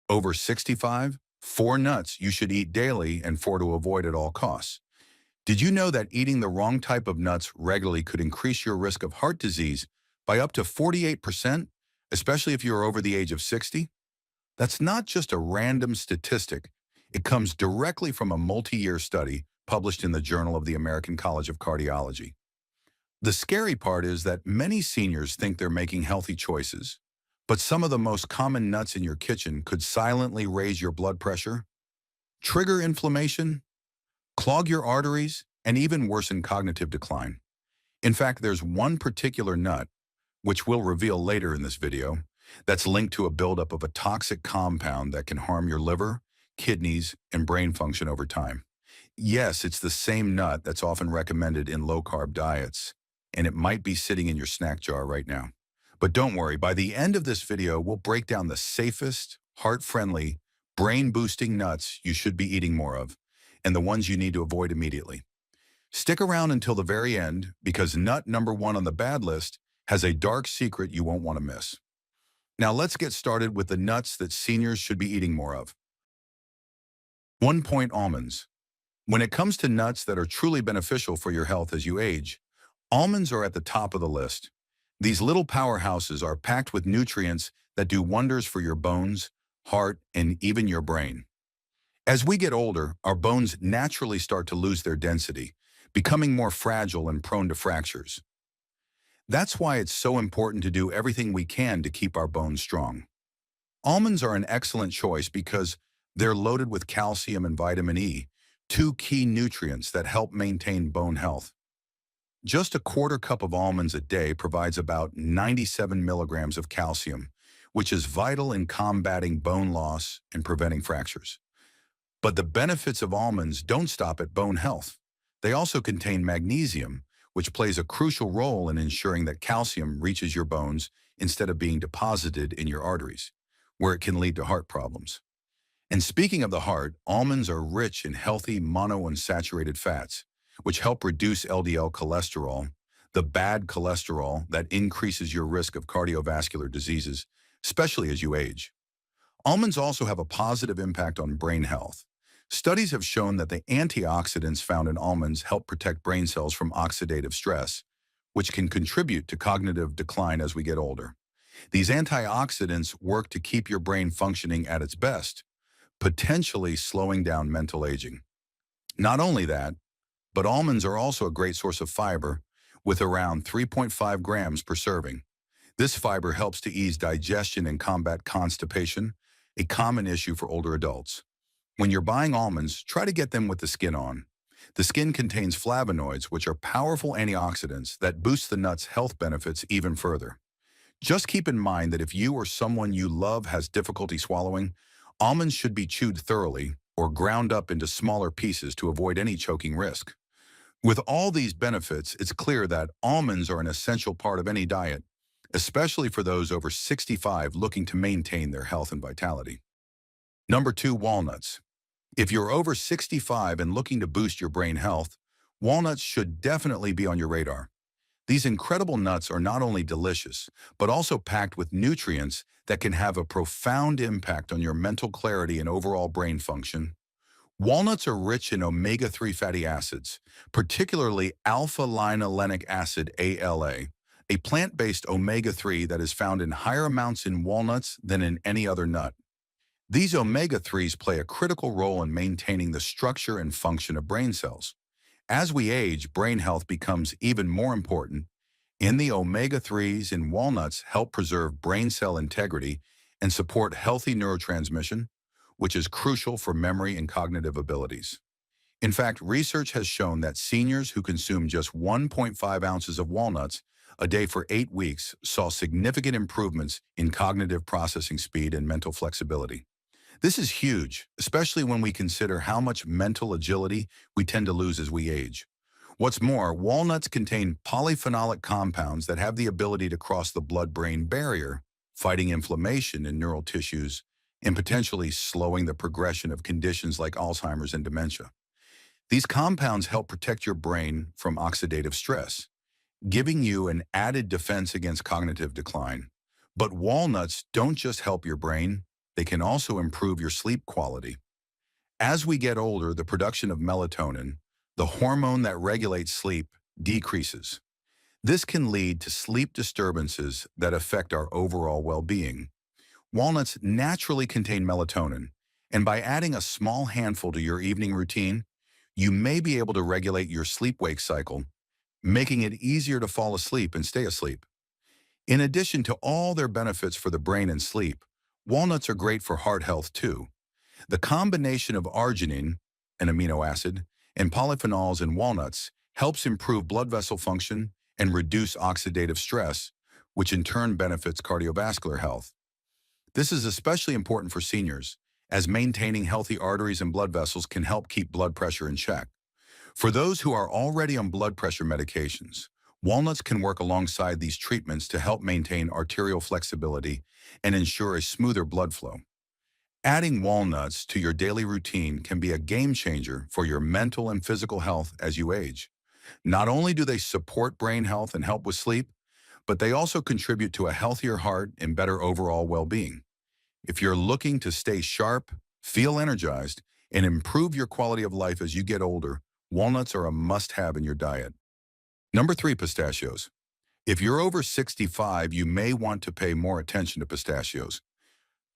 Over 65, 4 nuts you should eat daily and 4 to avoid at all costs. Did you know that eating the wrong type of nuts regularly could increase your risk of heart disease by up to 48%, especially if you're over the age of 60? That's not just a random statistic. It comes directly from a multi-year study published in the Journal of the American College of Cardiology. The scary part is that many seniors think they're making healthy choices, but some of the most common nuts in your kitchen could silently raise your blood pressure, trigger inflammation, clog your arteries, and even worsen cognitive decline. In fact, there's one particular nut, which we'll reveal later in this video, that's linked to a buildup of a toxic compound that can harm your liver, kidneys, and brain function over time. Yes, it's the same nut that's often recommended in low-carb diets, and it might be sitting in your snack jar right now. But don't worry, by the end of this video, we'll break down the safest, heart-friendly, brain-boosting nuts you should be eating more of, and the ones you need to avoid immediately. Stick around until the very end, because nut number 1 on the bad list has a dark secret you won't want to miss. Now let's get started with the nuts that seniors should be eating more of. 1 point almonds. When it comes to nuts that are truly beneficial for your health as you age, almonds are at the top of the list. These little powerhouses are packed with nutrients that do wonders for your bones, heart, and even your brain. As we get older, our bones naturally start to lose their density, becoming more fragile and prone to fractures. That's why it's so important to do everything we can to keep our bones strong. Almonds are an excellent choice because they're loaded with calcium and vitamin E, 2 key nutrients that help maintain bone health. Just a quarter cup of almonds a day provides about 97 milligrams of calcium, which is vital in combating bone loss and preventing fractures. But the benefits of almonds don't stop at bone health. They also contain magnesium, which plays a crucial role in ensuring that calcium reaches your bones instead of being deposited in your arteries, where it can lead to heart problems. And speaking of the heart, almonds are rich in healthy monounsaturated fats, which help reduce LDL cholesterol, the bad cholesterol that increases your risk of cardiovascular diseases, especially as you age. Almonds also have a positive impact on brain health. Studies have shown that the antioxidants found in almonds help protect brain cells from oxidative stress, which can contribute to cognitive decline as we get older. These antioxidants work to keep your brain functioning at its best, potentially slowing down mental aging. Not only that, but almonds are also a great source of fiber, with around 3.5 grams per serving. This fiber helps to ease digestion and combat constipation, a common issue for older adults. When you're buying almonds, try to get them with the skin on. The skin contains flavonoids, which are powerful antioxidants that boost the nut's health benefits even further. Just keep in mind that if you or someone you love has difficulty swallowing, almonds should be chewed thoroughly or ground up into smaller pieces to avoid any choking risk. With all these benefits, it's clear that almonds are an essential part of any diet, especially for those over 65 looking to maintain their health and vitality. Number 2, walnuts. If you're over 65 and looking to boost your brain health, walnuts should definitely be on your radar. These incredible nuts are not only delicious, but also packed with nutrients that can have a profound impact on your mental clarity and overall brain function. Walnuts are rich in omega-3 fatty acids, particularly alpha-linolenic acid ALA, a plant-based omega-3 that is found in higher amounts in walnuts than in any other nut. These omega-3s play a critical role in maintaining the structure and function of brain cells. As we age, brain health becomes even more important, and the omega-3s in walnuts help preserve brain cell integrity and support healthy neurotransmission, which is crucial for memory and cognitive abilities. In fact, research has shown that seniors who consume just 1.5 ounces of walnuts a day for 8 weeks saw significant improvements in cognitive processing speed and mental flexibility. This is huge, especially when we consider how much mental agility we tend to lose as we age. What's more, walnuts contain polyphenolic compounds that have the ability to cross the blood-brain barrier, fighting inflammation in neural tissues and potentially slowing the progression of conditions like Alzheimer's and dementia. These compounds help protect your brain from oxidative stress, giving you an added defense against cognitive decline. But walnuts don't just help your brain, they can also improve your sleep quality. As we get older, the production of melatonin, the hormone that regulates sleep, decreases. This can lead to sleep disturbances that affect our overall well-being. Walnuts naturally contain melatonin, and by adding a small handful to your evening routine, you may be able to regulate your sleep-wake cycle, making it easier to fall asleep and stay asleep. In addition to all their benefits for the brain and sleep, walnuts are great for heart health too. The combination of arginine, an amino acid, and polyphenols in walnuts helps improve blood vessel function and reduce oxidative stress, which in turn benefits cardiovascular health. This is especially important for seniors, as maintaining healthy arteries and blood vessels can help keep blood pressure in check. For those who are already on blood pressure medications, walnuts can work alongside these treatments to help maintain arterial flexibility and ensure a smoother blood flow. Adding walnuts to your daily routine can be a game changer for your mental and physical health as you age. Not only do they support brain health and help with sleep, but they also contribute to a healthier heart and better overall well-being. If you're looking to stay sharp, feel energized, and improve your quality of life as you get older, walnuts are a must-have in your diet. Number 3, pistachios. If you're over 65, you may want to pay more attention to pistachios.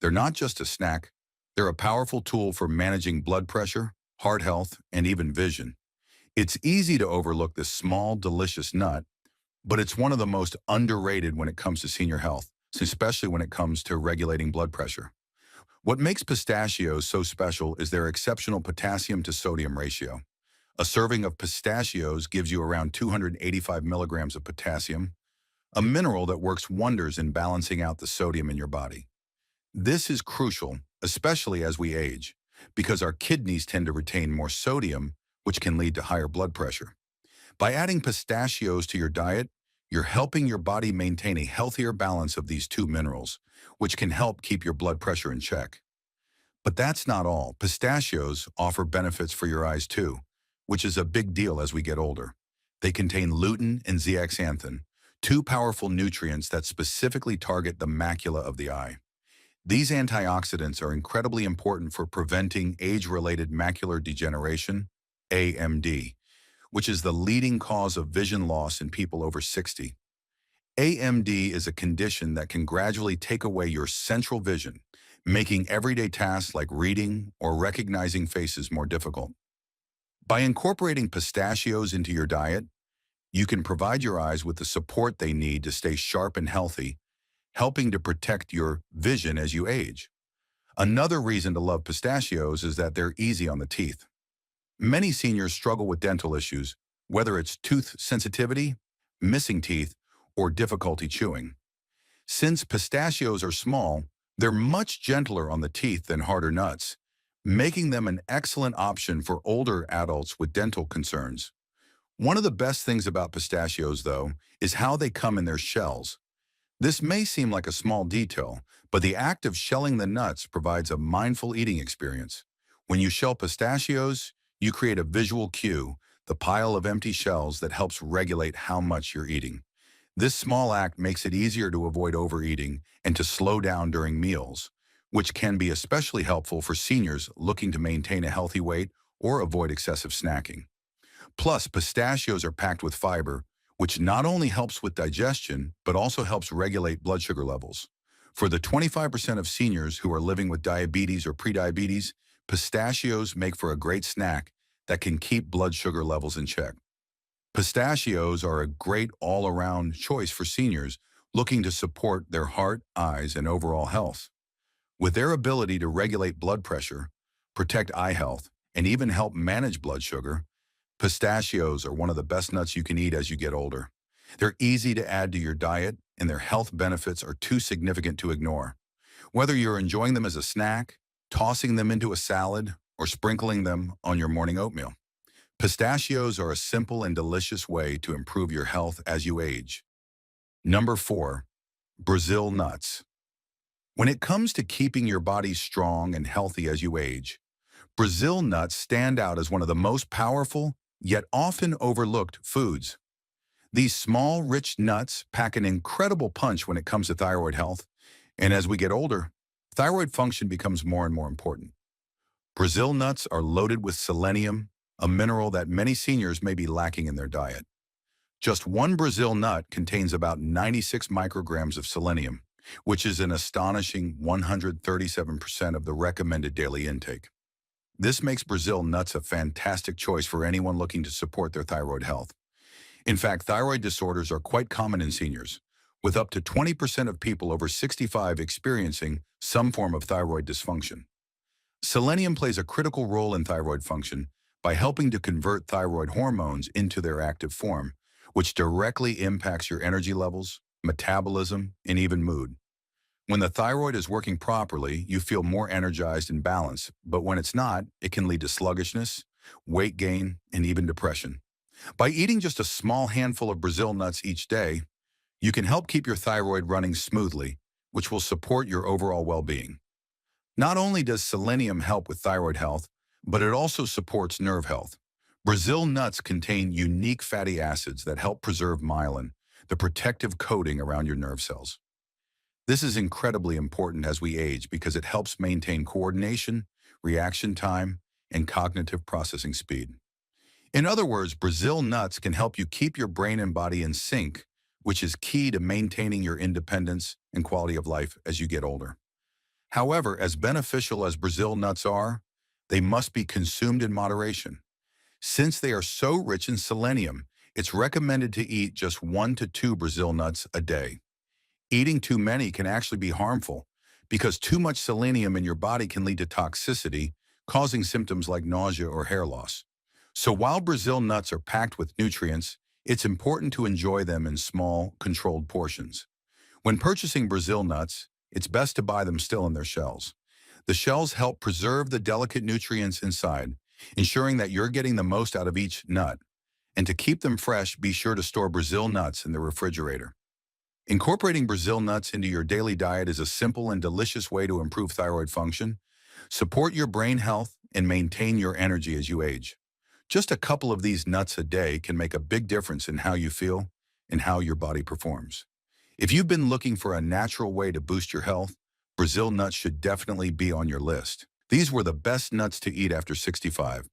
They're not just a snack, they're a powerful tool for managing blood pressure, heart health, and even vision. It's easy to overlook this small, delicious nut, but it's one of the most underrated when it comes to senior health, especially when it comes to regulating blood pressure. What makes pistachios so special is their exceptional potassium to sodium ratio. A serving of pistachios gives you around 285 milligrams of potassium, a mineral that works wonders in balancing out the sodium in your body. This is crucial, especially as we age, because our kidneys tend to retain more sodium, which can lead to higher blood pressure. By adding pistachios to your diet, you're helping your body maintain a healthier balance of these two minerals, which can help keep your blood pressure in check. But that's not all. Pistachios offer benefits for your eyes too, which is a big deal as we get older. They contain lutein and zeaxanthin, two powerful nutrients that specifically target the macula of the eye. These antioxidants are incredibly important for preventing age-related macular degeneration, AMD, which is the leading cause of vision loss in people over 60. AMD is a condition that can gradually take away your central vision, making everyday tasks like reading or recognizing faces more difficult. By incorporating pistachios into your diet, you can provide your eyes with the support they need to stay sharp and healthy, helping to protect your vision as you age. Another reason to love pistachios is that they're easy on the teeth. Many seniors struggle with dental issues, whether it's tooth sensitivity, missing teeth, or difficulty chewing. Since pistachios are small, they're much gentler on the teeth than harder nuts, making them an excellent option for older adults with dental concerns. One of the best things about pistachios, though, is how they come in their shells. This may seem like a small detail, but the act of shelling the nuts provides a mindful eating experience. When you shell pistachios, you create a visual cue, the pile of empty shells that helps regulate how much you're eating. This small act makes it easier to avoid overeating and to slow down during meals, which can be especially helpful for seniors looking to maintain a healthy weight or avoid excessive snacking. Plus, pistachios are packed with fiber, which not only helps with digestion, but also helps regulate blood sugar levels. For the 25% of seniors who are living with diabetes or prediabetes, pistachios make for a great snack that can keep blood sugar levels in check. Pistachios are a great all-around choice for seniors looking to support their heart, eyes, and overall health. With their ability to regulate blood pressure, protect eye health, and even help manage blood sugar, pistachios are one of the best nuts you can eat as you get older. They're easy to add to your diet, and their health benefits are too significant to ignore. Whether you're enjoying them as a snack, tossing them into a salad, or sprinkling them on your morning oatmeal, pistachios are a simple and delicious way to improve your health as you age. Number 4, Brazil nuts. When it comes to keeping your body strong and healthy as you age, Brazil nuts stand out as one of the most powerful, yet often overlooked foods. These small, rich nuts pack an incredible punch when it comes to thyroid health, and as we get older, thyroid function becomes more and more important. Brazil nuts are loaded with selenium, a mineral that many seniors may be lacking in their diet. Just one Brazil nut contains about 96 micrograms of selenium, which is an astonishing 137% of the recommended daily intake. This makes Brazil nuts a fantastic choice for anyone looking to support their thyroid health. In fact, thyroid disorders are quite common in seniors, with up to 20% of people over 65 experiencing some form of thyroid dysfunction. Selenium plays a critical role in thyroid function by helping to convert thyroid hormones into their active form, which directly impacts your energy levels, metabolism, and even mood. When the thyroid is working properly, you feel more energized and balanced, but when it's not, it can lead to sluggishness, weight gain, and even depression. By eating just a small handful of Brazil nuts each day, you can help keep your thyroid running smoothly, which will support your overall well-being. Not only does selenium help with thyroid health, but it also supports nerve health. Brazil nuts contain unique fatty acids that help preserve myelin, the protective coating around your nerve cells. This is incredibly important as we age because it helps maintain coordination, reaction time, and cognitive processing speed. In other words, Brazil nuts can help you keep your brain and body in sync, which is key to maintaining your independence and quality of life as you get older. However, as beneficial as Brazil nuts are, they must be consumed in moderation. Since they are so rich in selenium, it's recommended to eat just 1 to 2 Brazil nuts a day. Eating too many can actually be harmful because too much selenium in your body can lead to toxicity, causing symptoms like nausea or hair loss. So while Brazil nuts are packed with nutrients, it's important to enjoy them in small, controlled portions. When purchasing Brazil nuts, it's best to buy them still in their shells. The shells help preserve the delicate nutrients inside, ensuring that you're getting the most out of each nut. And to keep them fresh, be sure to store Brazil nuts in the refrigerator. Incorporating Brazil nuts into your daily diet is a simple and delicious way to improve thyroid function, support your brain health, and maintain your energy as you age. Just a couple of these nuts a day can make a big difference in how you feel and how your body performs. If you've been looking for a natural way to boost your health, Brazil nuts should definitely be on your list. These were the best nuts to eat after 65.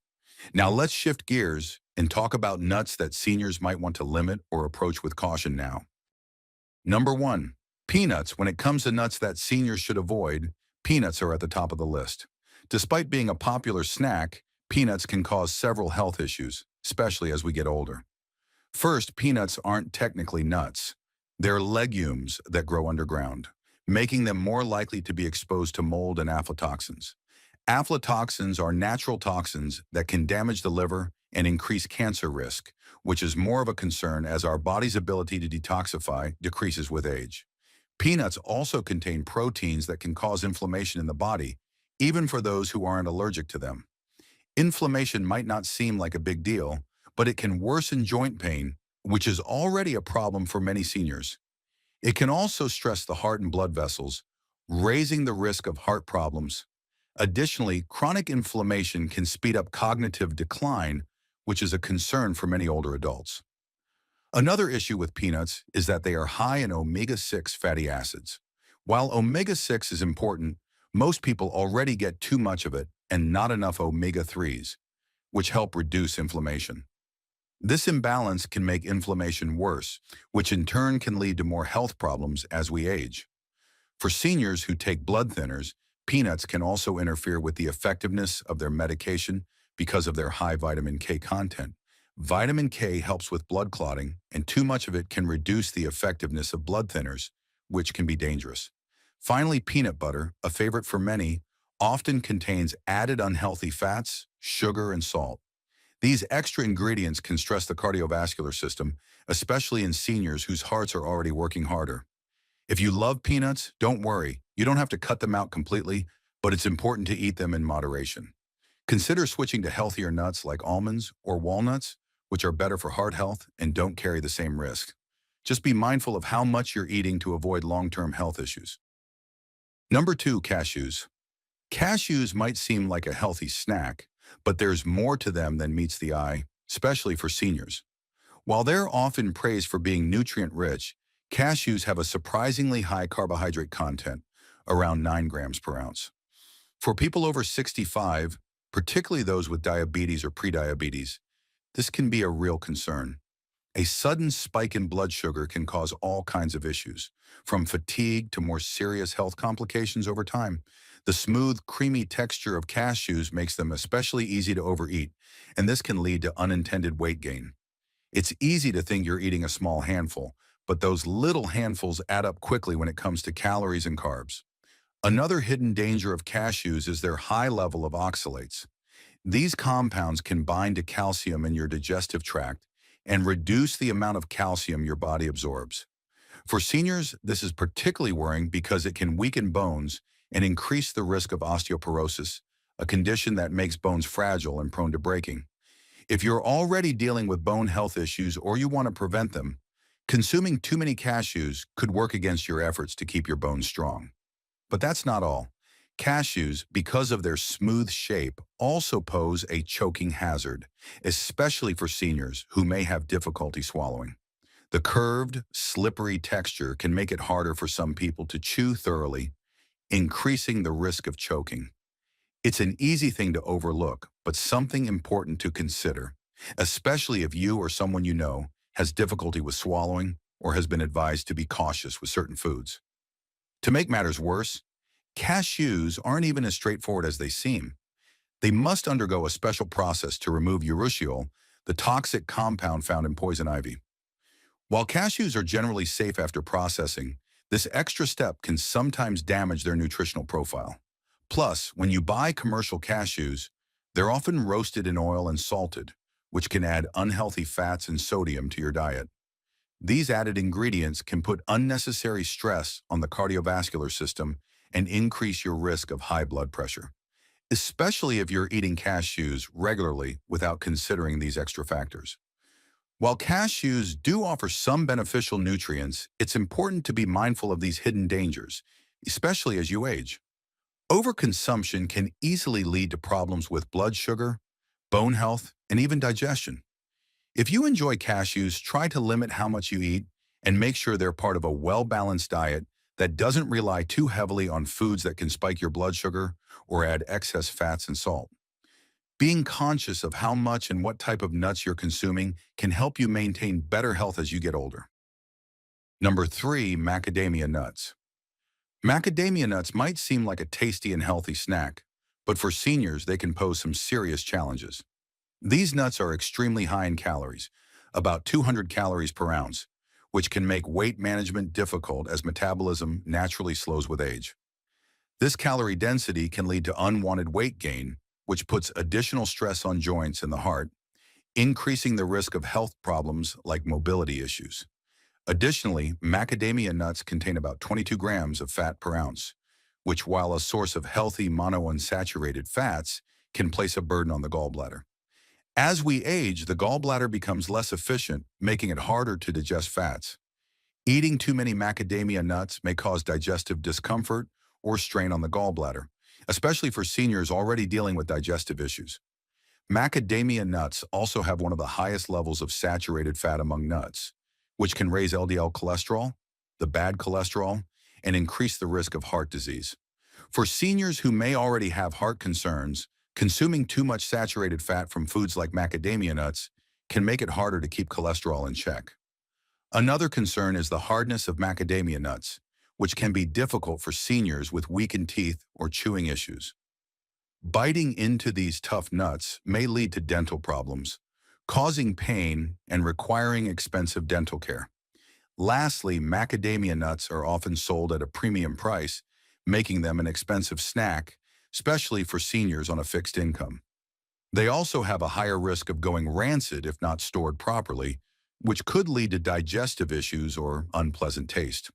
Now let's shift gears and talk about nuts that seniors might want to limit or approach with caution now. Number 1. Peanuts. When it comes to nuts that seniors should avoid, peanuts are at the top of the list. Despite being a popular snack, peanuts can cause several health issues, especially as we get older. First, peanuts aren't technically nuts. They're legumes that grow underground, making them more likely to be exposed to mold and aflatoxins. Aflatoxins are natural toxins that can damage the liver and increase cancer risk, which is more of a concern as our body's ability to detoxify decreases with age. Peanuts also contain proteins that can cause inflammation in the body, even for those who aren't allergic to them. Inflammation might not seem like a big deal, but it can worsen joint pain, which is already a problem for many seniors. It can also stress the heart and blood vessels, raising the risk of heart problems. Additionally, chronic inflammation can speed up cognitive decline, which is a concern for many older adults. Another issue with peanuts is that they are high in omega-6 fatty acids. While omega-6 is important, most people already get too much of it and not enough omega-3s, which help reduce inflammation. This imbalance can make inflammation worse, which in turn can lead to more health problems as we age. For seniors who take blood thinners, peanuts can also interfere with the effectiveness of their medication because of their high vitamin K content. Vitamin K helps with blood clotting, and too much of it can reduce the effectiveness of blood thinners, which can be dangerous. Finally, peanut butter, a favorite for many, often contains added unhealthy fats, sugar, and salt. These extra ingredients can stress the cardiovascular system, especially in seniors whose hearts are already working harder. If you love peanuts, don't worry. You don't have to cut them out completely, but it's important to eat them in moderation. Consider switching to healthier nuts like almonds or walnuts, which are better for heart health and don't carry the same risk. Just be mindful of how much you're eating to avoid long-term health issues. Number 2, cashews. Cashews might seem like a healthy snack, but there's more to them than meets the eye, especially for seniors. While they're often praised for being nutrient-rich, cashews have a surprisingly high carbohydrate content, around 9 grams per ounce. For people over 65, particularly those with diabetes or prediabetes, this can be a real concern. A sudden spike in blood sugar can cause all kinds of issues, from fatigue to more serious health complications over time. The smooth, creamy texture of cashews makes them especially easy to overeat, and this can lead to unintended weight gain. It's easy to think you're eating a small handful, but those little handfuls add up quickly when it comes to calories and carbs. Another hidden danger of cashews is their high level of oxalates. These compounds can bind to calcium in your digestive tract and reduce the amount of calcium your body absorbs. For seniors, this is particularly worrying because it can weaken bones and increase the risk of osteoporosis, a condition that makes bones fragile and prone to breaking. If you're already dealing with bone health issues or you want to prevent them, consuming too many cashews could work against your efforts to keep your bones strong. But that's not all. Cashews, because of their smooth shape, also pose a choking hazard, especially for seniors who may have difficulty swallowing. The curved, slippery texture can make it harder for some people to chew thoroughly, increasing the risk of choking. It's an easy thing to overlook, but something important to consider, especially if you or someone you know has difficulty with swallowing or has been advised to be cautious with certain foods. To make matters worse, cashews aren't even as straightforward as they seem. They must undergo a special process to remove urushiol, the toxic compound found in poison ivy. While cashews are generally safe after processing, this extra step can sometimes damage their nutritional profile. Plus, when you buy commercial cashews, they're often roasted in oil and salted, which can add unhealthy fats and sodium to your diet. These added ingredients can put unnecessary stress on the cardiovascular system and increase your risk of high blood pressure, especially if you're eating cashews regularly without considering these extra factors. While cashews do offer some beneficial nutrients, it's important to be mindful of these hidden dangers, especially as you age. Overconsumption can easily lead to problems with blood sugar, bone health, and even digestion. If you enjoy cashews, try to limit how much you eat and make sure they're part of a well-balanced diet that doesn't rely too heavily on foods that can spike your blood sugar or add excess fats and salt. Being conscious of how much and what type of nuts you're consuming can help you maintain better health as you get older. Number 3, macadamia nuts. Macadamia nuts might seem like a tasty and healthy snack, but for seniors, they can pose some serious challenges. These nuts are extremely high in calories, about 200 calories per ounce, which can make weight management difficult as metabolism naturally slows with age. This calorie density can lead to unwanted weight gain, which puts additional stress on joints and the heart, increasing the risk of health problems like mobility issues. Additionally, macadamia nuts contain about 22 grams of fat per ounce, which, while a source of healthy monounsaturated fats, can place a burden on the gallbladder. As we age, the gallbladder becomes less efficient, making it harder to digest fats. Eating too many macadamia nuts may cause digestive discomfort or strain on the gallbladder, especially for seniors already dealing with digestive issues. Macadamia nuts also have one of the highest levels of saturated fat among nuts, which can raise LDL cholesterol, the bad cholesterol, and increase the risk of heart disease. For seniors who may already have heart concerns, consuming too much saturated fat from foods like macadamia nuts can make it harder to keep cholesterol in check. Another concern is the hardness of macadamia nuts, which can be difficult for seniors with weakened teeth or chewing issues. Biting into these tough nuts may lead to dental problems, causing pain and requiring expensive dental care. Lastly, macadamia nuts are often sold at a premium price, making them an expensive snack, especially for seniors on a fixed income. They also have a higher risk of going rancid if not stored properly, which could lead to digestive issues or unpleasant taste.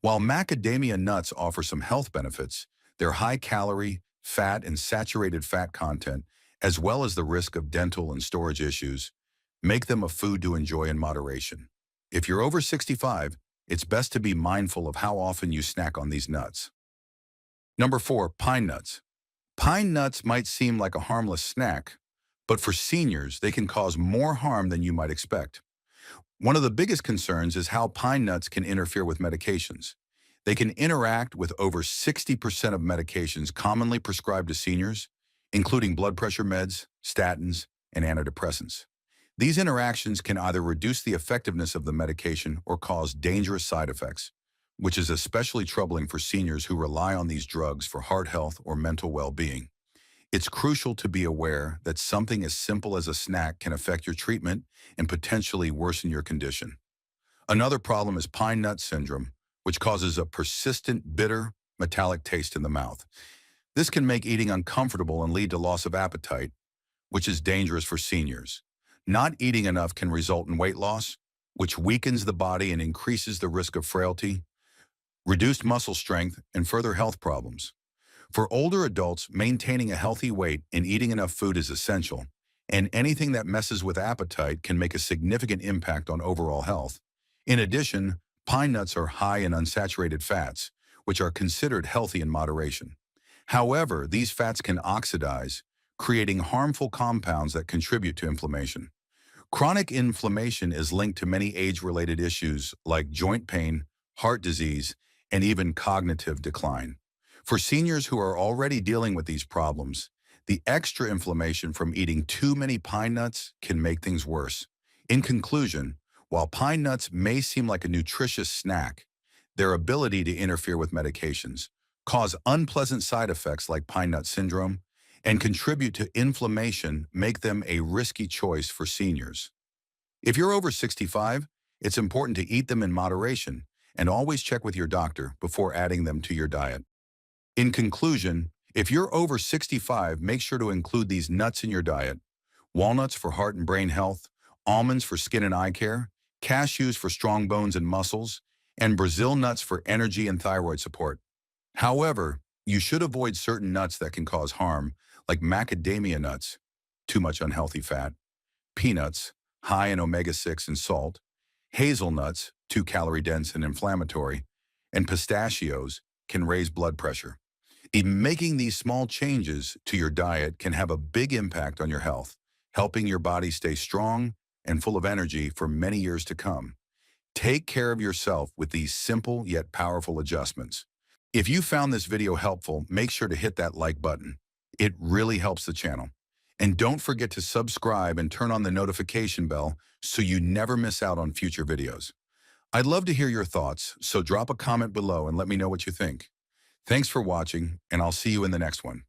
While macadamia nuts offer some health benefits, their high calorie, fat, and saturated fat content, as well as the risk of dental and storage issues, make them a food to enjoy in moderation. If you're over 65, it's best to be mindful of how often you snack on these nuts. Number 4, pine nuts. Pine nuts might seem like a harmless snack, but for seniors, they can cause more harm than you might expect. One of the biggest concerns is how pine nuts can interfere with medications. They can interact with over 60% of medications commonly prescribed to seniors, including blood pressure meds, statins, and antidepressants. These interactions can either reduce the effectiveness of the medication or cause dangerous side effects, which is especially troubling for seniors who rely on these drugs for heart health or mental well-being. It's crucial to be aware that something as simple as a snack can affect your treatment and potentially worsen your condition. Another problem is pine nut syndrome, which causes a persistent, bitter, metallic taste in the mouth. This can make eating uncomfortable and lead to loss of appetite, which is dangerous for seniors. Not eating enough can result in weight loss, which weakens the body and increases the risk of frailty, reduced muscle strength, and further health problems. For older adults, maintaining a healthy weight and eating enough food is essential, and anything that messes with appetite can make a significant impact on overall health. In addition, pine nuts are high in unsaturated fats, which are considered healthy in moderation. However, these fats can oxidize, creating harmful compounds that contribute to inflammation. Chronic inflammation is linked to many age-related issues like joint pain, heart disease, and even cognitive decline. For seniors who are already dealing with these problems, the extra inflammation from eating too many pine nuts can make things worse. In conclusion, while pine nuts may seem like a nutritious snack, their ability to interfere with medications, cause unpleasant side effects like pine nut syndrome, and contribute to inflammation make them a risky choice for seniors. If you're over 65, it's important to eat them in moderation and always check with your doctor before adding them to your diet. In conclusion, if you're over 65, make sure to include these nuts in your diet: walnuts for heart and brain health, almonds for skin and eye care, cashews for strong bones and muscles, and Brazil nuts for energy and thyroid support. However, you should avoid certain nuts that can cause harm, like macadamia nuts, too much unhealthy fat, peanuts, high in omega-6 and salt, hazelnuts, too calorie-dense and inflammatory, and pistachios can raise blood pressure. Even making these small changes to your diet can have a big impact on your health, helping your body stay strong and full of energy for many years to come. Take care of yourself with these simple yet powerful adjustments. If you found this video helpful, make sure to hit that like button. It really helps the channel. And don't forget to subscribe and turn on the notification bell so you never miss out on future videos. I'd love to hear your thoughts, so drop a comment below and let me know what you think. Thanks for watching, and I'll see you in the next one.